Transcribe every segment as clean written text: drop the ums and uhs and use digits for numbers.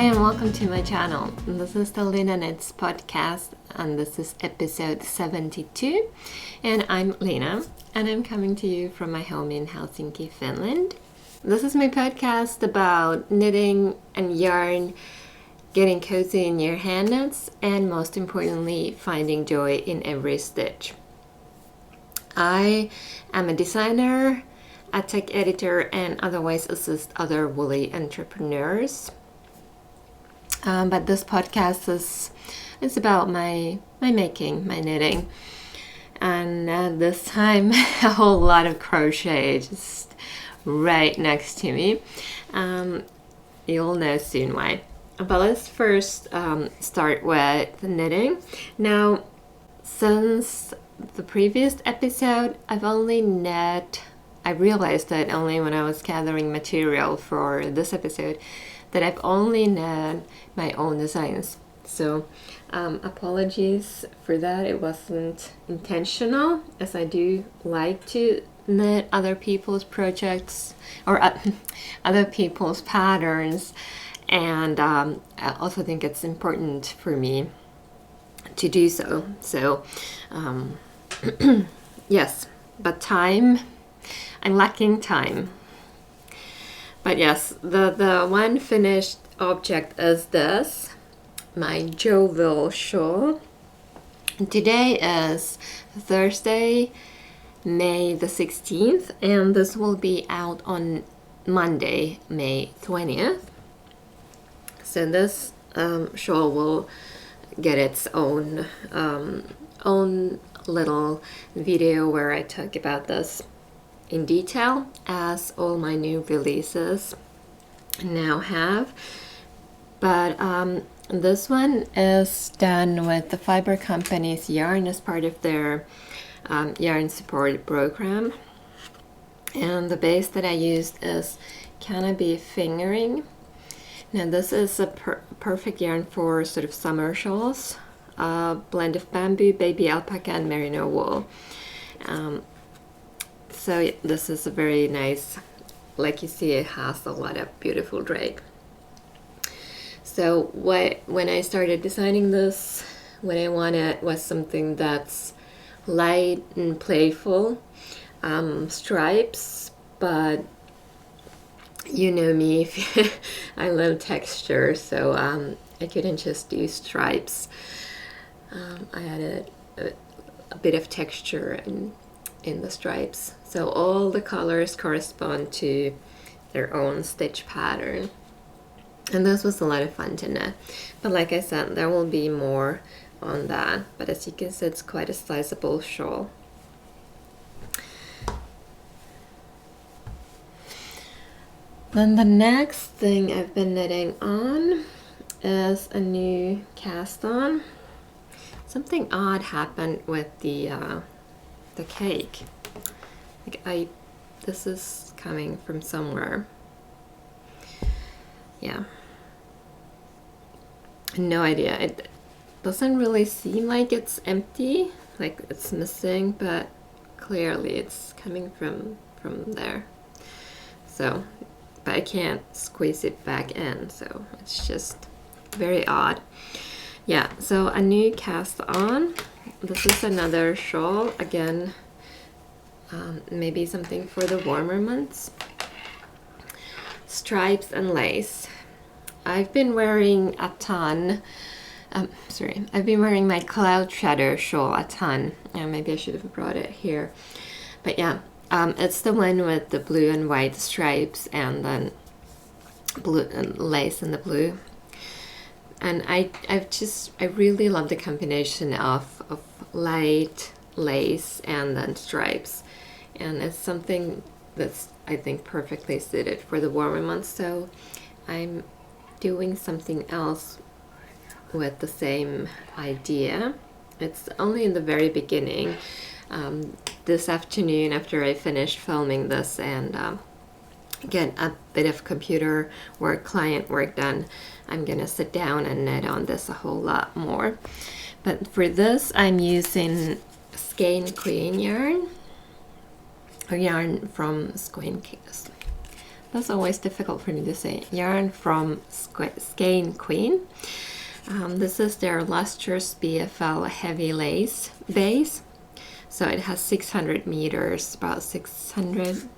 and welcome to my channel. This is the Lina Knits podcast, and this is episode 72. And I'm Lina, and I'm coming to you from my home in Helsinki, Finland. This is my podcast about knitting and yarn, getting cozy in your hand knits, and most importantly, finding joy in every stitch. I am a designer, a tech editor, and otherwise assist other woolly entrepreneurs. But this podcast is about my making, my knitting, and this time a whole lot of crochet just right next to me. You'll know soon why. But let's first start with knitting. Now, since the previous episode, I realized that only when I was gathering material for this episode that I've only knit my own designs. So apologies for that. It wasn't intentional, as I do like to knit other people's projects or other people's patterns. And I also think it's important for me to do so. So yes, but I'm lacking time. But yes, the one finished object is this, my Jovial shawl. Today is Thursday, May the 16th, and this will be out on Monday, May 20th. So this shawl will get its own little video where I talk about this in detail, as all my new releases now have. But this one is done with the Fiber Company's yarn as part of their yarn support program. And the base that I used is Canopy Fingering. Now this is a perfect yarn for sort of summer shawls, a blend of bamboo, baby alpaca, and merino wool. So this is a very nice, like you see, it has a lot of beautiful drape. So when I started designing this, what I wanted was something that's light and playful, stripes, but you know me, I love texture, so I couldn't just do stripes. I added a bit of texture in the stripes. So all the colors correspond to their own stitch pattern. And this was a lot of fun to knit. But like I said, there will be more on that. But as you can see, it's quite a sizable shawl. Then the next thing I've been knitting on is a new cast on. Something odd happened with the cake. This is coming from somewhere. Yeah. No idea. It doesn't really seem like it's empty, like it's missing, but clearly it's coming from there. So, but I can't squeeze it back in, so it's just very odd. Yeah, so a new cast on. This is another shawl, again, maybe something for the warmer months. Stripes and lace. I've been wearing a ton. I've been wearing my Cloud Shadow shawl a ton. Maybe I should have brought it here. But yeah, it's the one with the blue and white stripes and then blue and lace in the blue. And I really love the combination of light lace and then stripes. And it's something that's, I think, perfectly suited for the warmer months. So I'm doing something else with the same idea. It's only in the very beginning. This afternoon, after I finished filming this and get a bit of computer work, client work done, I'm gonna sit down and knit on this a whole lot more. But for this, I'm using Skein Queen yarn, or yarn from Skein That's always difficult for me to say. Yarn from Skein Queen. This is their lustrous BFL heavy lace base. So it has 600 meters, about 700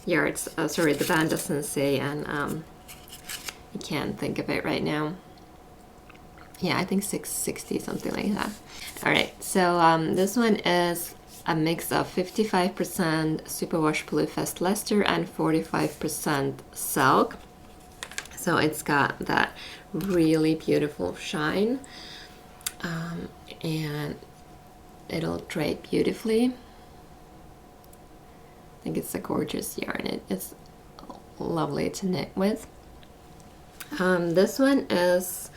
yards. Sorry, the band doesn't say, and I can't think of it right now. Yeah, I think 660, something like that. All right, so this one is a mix of 55% superwash polyfest Leicester and 45% silk. So it's got that really beautiful shine, and it'll drape beautifully. I think it's a gorgeous yarn. It's lovely to knit with. This one is,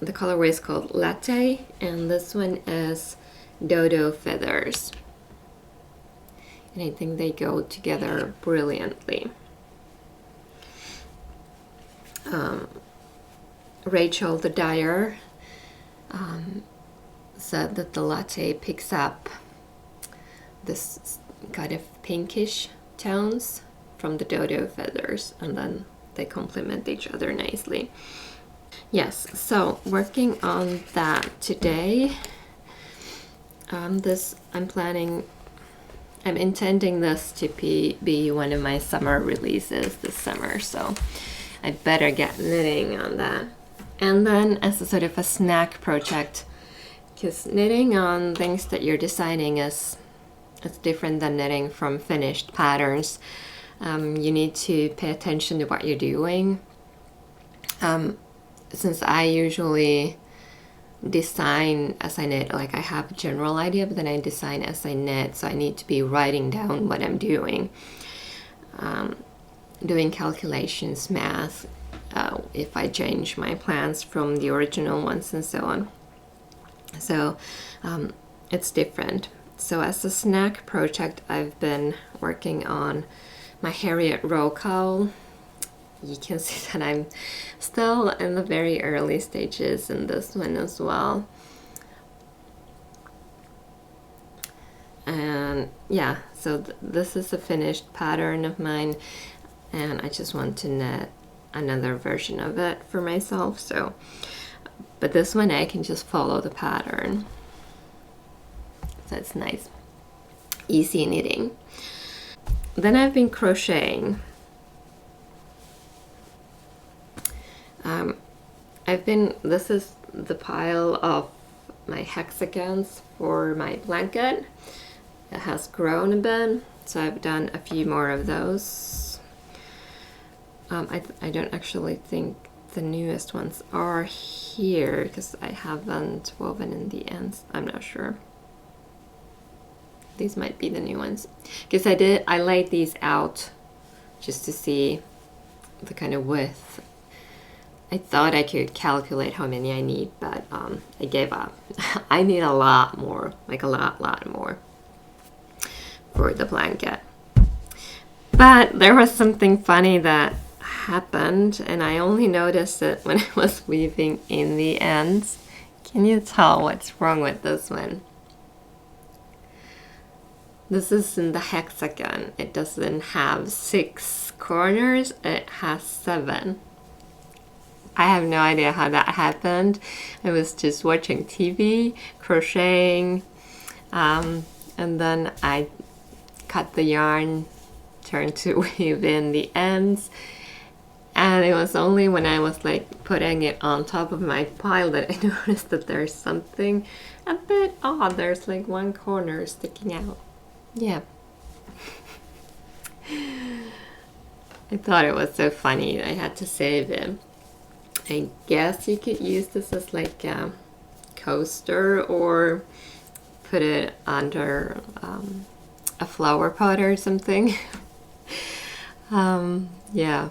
the colorway is called Latte, and this one is Dodo Feathers. And I think they go together brilliantly. Rachel the dyer said that the latte picks up this kind of pinkish tones from the dodo feathers, and then they complement each other nicely. Yes, so working on that today. I'm intending this to be one of my summer releases this summer, so I better get knitting on that. And then as a sort of a snack project, because knitting on things that you're designing is different than knitting from finished patterns. You need to pay attention to what you're doing. Since I usually design as I knit, like I have a general idea, but then I design as I knit, so I need to be writing down what I'm doing, doing calculations, math, if I change my plans from the original ones and so on. So it's different. So as a snack project, I've been working on my Harriet row cowl. You can see that I'm still in the very early stages in this one as well. And yeah, so this is a finished pattern of mine, and I just want to knit another version of it for myself. So, but this one I can just follow the pattern. So it's nice, easy knitting. Then I've been crocheting. This is the pile of my hexagons for my blanket. It has grown a bit, so I've done a few more of those. I don't actually think the newest ones are here because I haven't woven in the ends. I'm not sure. These might be the new ones, because I laid these out just to see the kind of width. I thought I could calculate how many I need, but I gave up. I need a lot more, like a lot more for the blanket. But there was something funny that happened, and I only noticed it when I was weaving in the ends. Can you tell what's wrong with this one? This is in the hexagon. It doesn't have 6 corners, it has 7. I have no idea how that happened. I was just watching TV, crocheting, and then I cut the yarn, turned to weave in the ends, and it was only when I was like putting it on top of my pile that I noticed that there's something a bit odd. There's like one corner sticking out. Yeah. I thought it was so funny. I had to save it. I guess you could use this as like a coaster or put it under a flower pot or something. Yeah,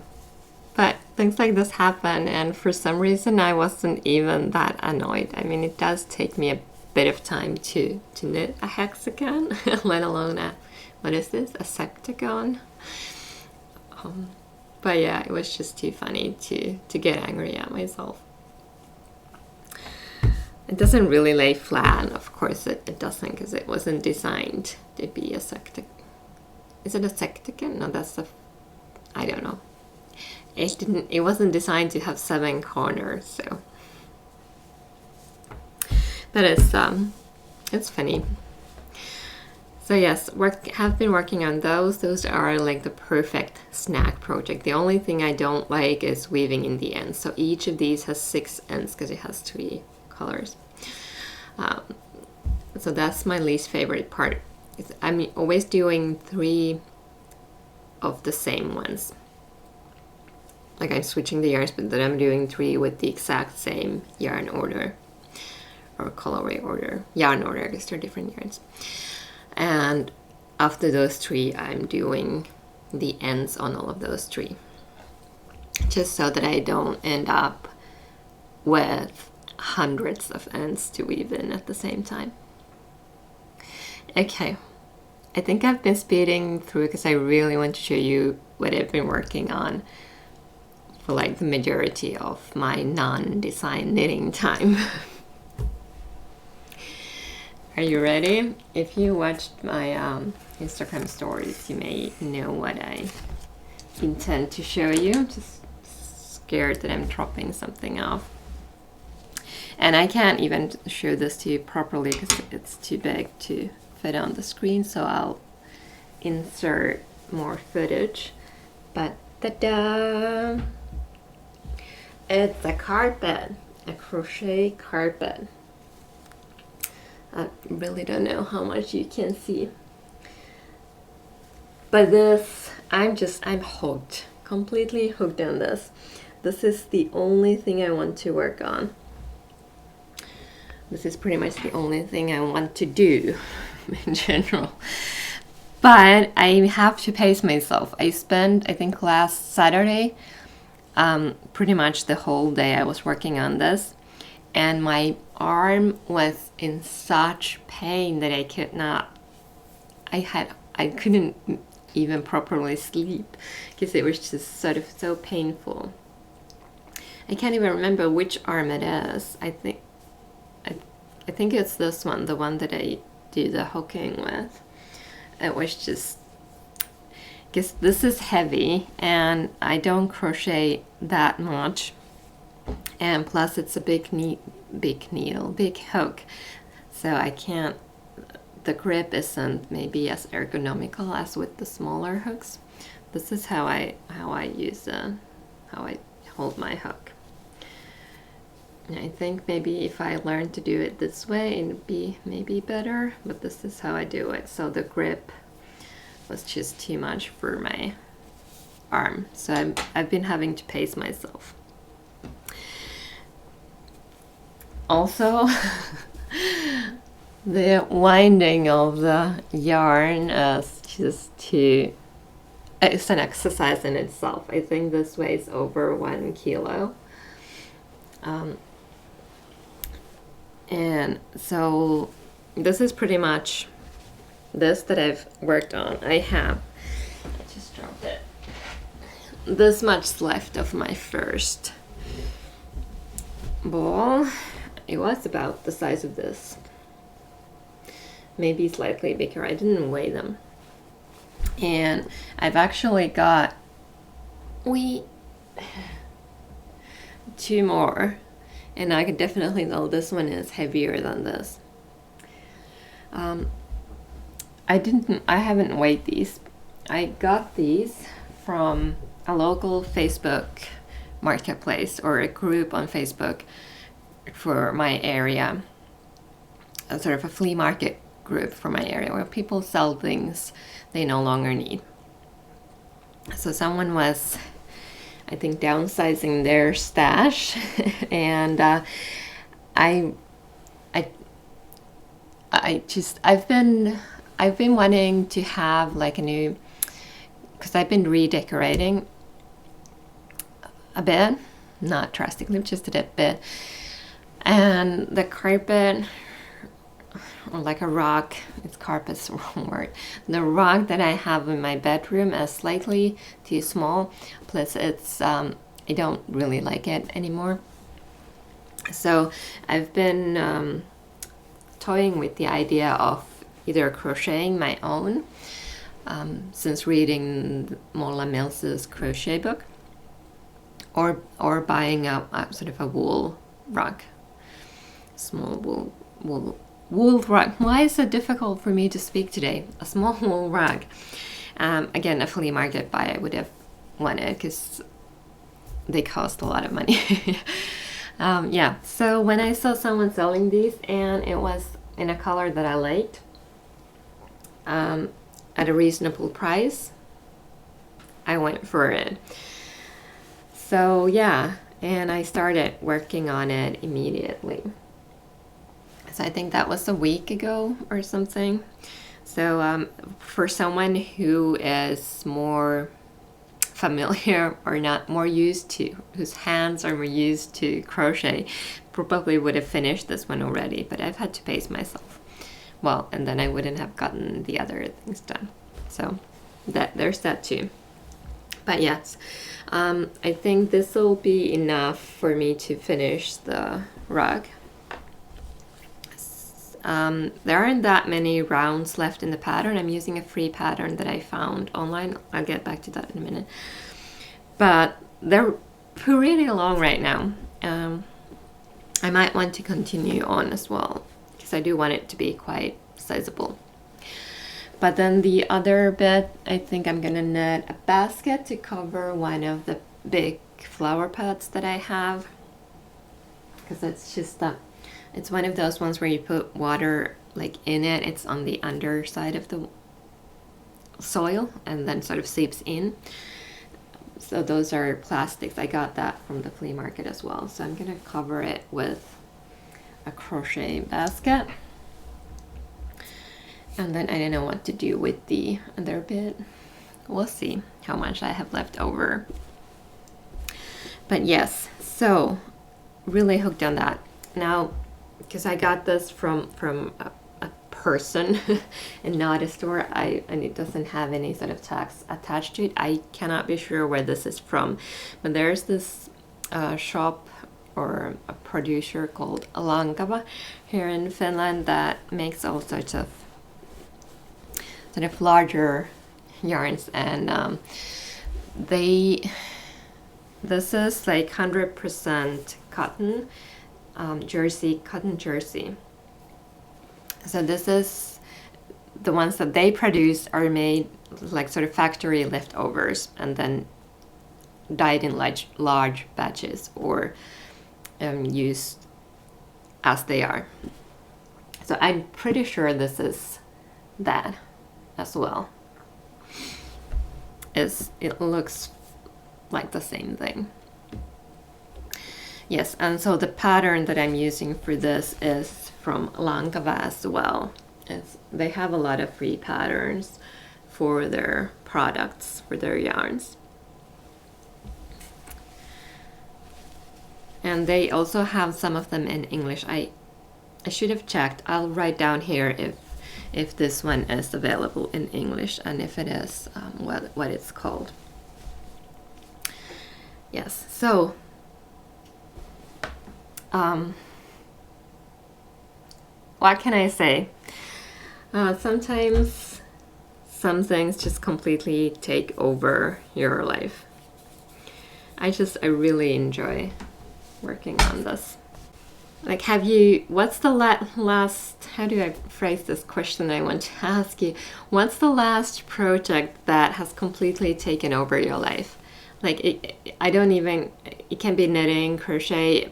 but things like this happen, and for some reason I wasn't even that annoyed. I mean, it does take me a bit of time to knit a hexagon, let alone a, what is this, a septagon? But yeah, it was just too funny to get angry at myself. It doesn't really lay flat, of course it doesn't, because it wasn't designed to be a is it a hexagon? No, that's a, I don't know. It wasn't designed to have 7 corners, so. But it's funny. So yes, have been working on those. Those are like the perfect snack project. The only thing I don't like is weaving in the ends. So each of these has 6 ends because it has 3 colors. So that's my least favorite part. I'm always doing 3 of the same ones. Like I'm switching the yarns, but then I'm doing 3 with the exact same yarn order or colorway order, yarn order, because they're different yarns. And after those 3, I'm doing the ends on all of those 3, just so that I don't end up with hundreds of ends to weave in at the same time. Okay, I think I've been speeding through because I really want to show you what I've been working on for like the majority of my non-design knitting time. Are you ready? If you watched my Instagram stories, you may know what I intend to show you. I'm just scared that I'm dropping something off. And I can't even show this to you properly because it's too big to fit on the screen, so I'll insert more footage. But ta-da! It's a carpet, a crochet carpet. I really don't know how much you can see. But this, I'm hooked, completely hooked on this. This is the only thing I want to work on. This is pretty much the only thing I want to do in general. But I have to pace myself. I spent, I think last Saturday, pretty much the whole day I was working on this. And my arm was in such pain that I could not, I couldn't even properly sleep because it was just sort of so painful. I can't even remember which arm it is. I think it's this one, the one that I do the hooking with. It was just, because this is heavy and I don't crochet that much. And plus it's a big needle, big hook. So I can't, the grip isn't maybe as ergonomical as with the smaller hooks. This is how I use how I hold my hook. And I think maybe if I learned to do it this way, it'd be maybe better, but this is how I do it. So the grip was just too much for my arm. So I've been having to pace myself. Also, the winding of the yarn is just too, it's an exercise in itself. I think this weighs over 1 kilo. And so this is pretty much this that I've worked on. I just dropped it. This much left of my first ball. It was about the size of this. Maybe slightly bigger. I didn't weigh them. And I've actually got 2 more. And I can definitely know this one is heavier than this. I haven't weighed these. I got these from a local Facebook marketplace or a group on Facebook for my area. A sort of a flea market group for my area where people sell things they no longer need. So someone was, I think, downsizing their stash, and I've been wanting to have like a new, because I've been redecorating a bit, not drastically, just a bit, and the carpet, or like a rug, it's carpet's the wrong word. The rug that I have in my bedroom is slightly too small, plus it's I don't really like it anymore. So I've been toying with the idea of either crocheting my own since reading Mola Mills's crochet book, or buying a sort of a wool rug, small wool rug. Why is it difficult for me to speak today? A small wool rug. Again, a flea market buy I would have wanted because they cost a lot of money. Yeah, so when I saw someone selling these and it was in a color that I liked, at a reasonable price, I went for it. So yeah, and I started working on it immediately. So I think that was a week ago or something. So for someone who is more familiar or not more used to, whose hands are more used to crochet, probably would have finished this one already, but I've had to pace myself. Well, and then I wouldn't have gotten the other things done. So there's that too. But yes, I think this will be enough for me to finish the rug. There aren't that many rounds left in the pattern. I'm using a free pattern that I found online. I'll get back to that in a minute. But they're pretty long right now. I might want to continue on as well, because I do want it to be quite sizable. But then the other bit, I think I'm gonna knit a basket to cover one of the big flower pots that I have, because it's just it's one of those ones where you put water like in it. It's on the underside of the soil and then sort of seeps in. So those are plastics. I got that from the flea market as well. So I'm gonna cover it with a crochet basket. And then I don't know what to do with the other bit. We'll see how much I have left over. But yes, so really hooked on that. Now, because I got this from a person and not a store, and it doesn't have any sort of tags attached to it. I cannot be sure where this is from, but there's this shop or a producer called Lankava here in Finland that makes all sorts of sort of larger yarns, and this is like 100% cotton cotton jersey. So this is the ones that they produce are made like sort of factory leftovers and then dyed in large batches or used as they are. So I'm pretty sure this is that as well. It looks like the same thing. Yes, and so the pattern that I'm using for this is from Lankava as well. They have a lot of free patterns for their products, for their yarns. And they also have some of them in English. I should have checked. I'll write down here if this one is available in English, and if it is, what it's called. Yes, so what can I say? Sometimes some things just completely take over your life. I really enjoy working on this. Like, what's the last, how do I phrase this question I want to ask you? What's the last project that has completely taken over your life? Like, it can be knitting, crochet,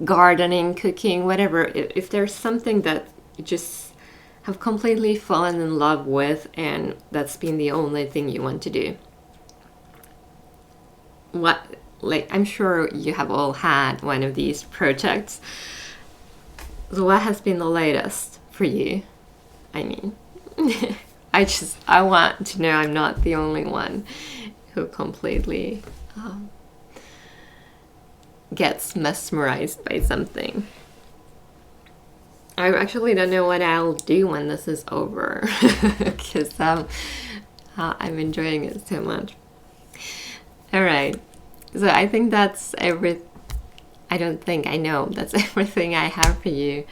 gardening, cooking, whatever. If there's something that you just have completely fallen in love with and that's been the only thing you want to do. I'm sure you have all had one of these projects. So what has been the latest for you? I mean, I want to know I'm not the only one who completely gets mesmerized by something. I actually don't know what I'll do when this is over because I'm enjoying it so much. All right, so I think that's I don't think, I know that's everything I have for you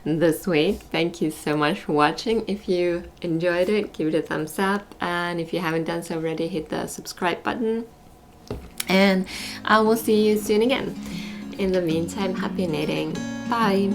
this week. Thank you so much for watching. If you enjoyed it, give it a thumbs up, and if you haven't done so already, hit the subscribe button, and I will see you soon again. In the meantime, happy knitting. Bye.